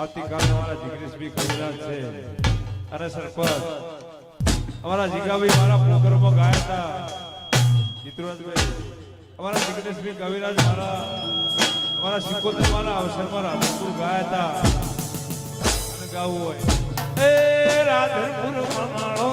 આવતીકાલે અમારા જિગ્નેશભાઈ કવિરાજ છે અને સરપંચ અમારા જીગાભાઈ મારા પ્રોગ્રામમાં ગાયા હતા જીતુરાજભાઈ અમારા જિગ્નેશભાઈ કવિરાજ અમારા સિકોતર મારા અવસરમાં રાધનપુર ગાયા હતા અને ગાવું હોય એ રાધનપુર મનાળો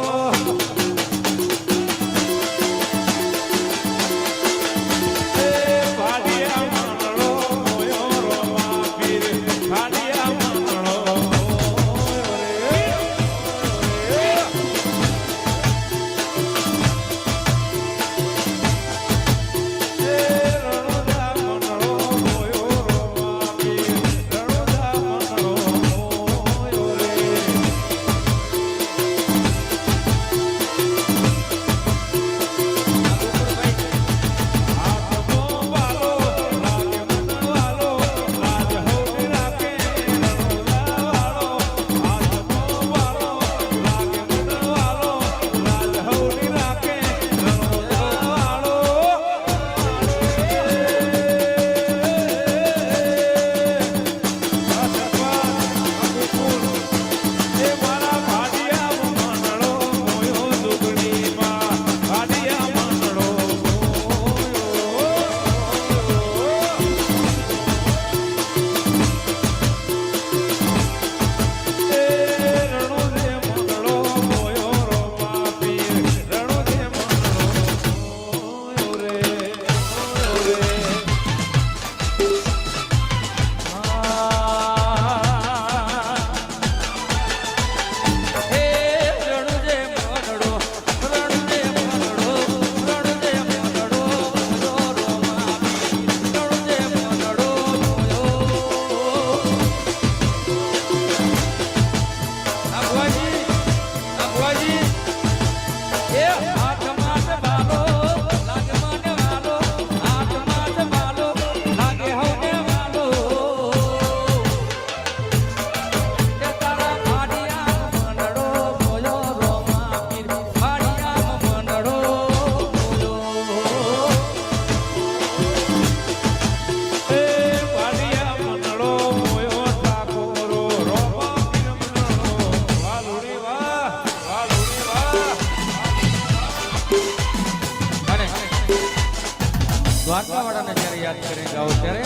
દ્વારકાવાળાને જ્યારે યાદ કરી ગાઓ ત્યારે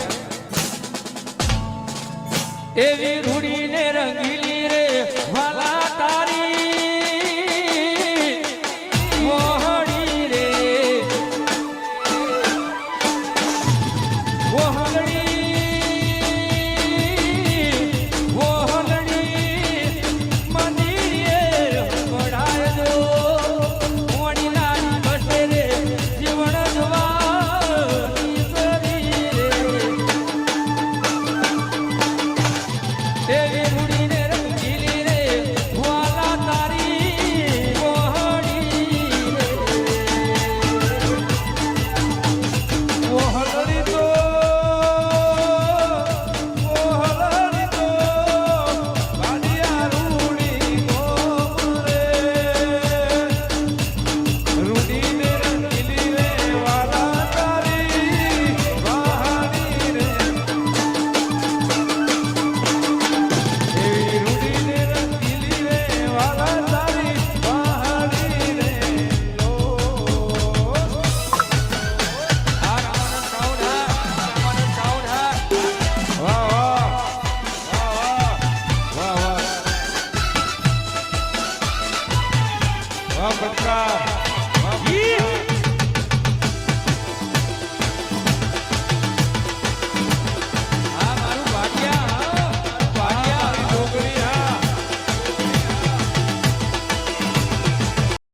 એવી રૂડીને રંગીલી રે વાલા તારી મોહડી રે વાહ બટકા વાહ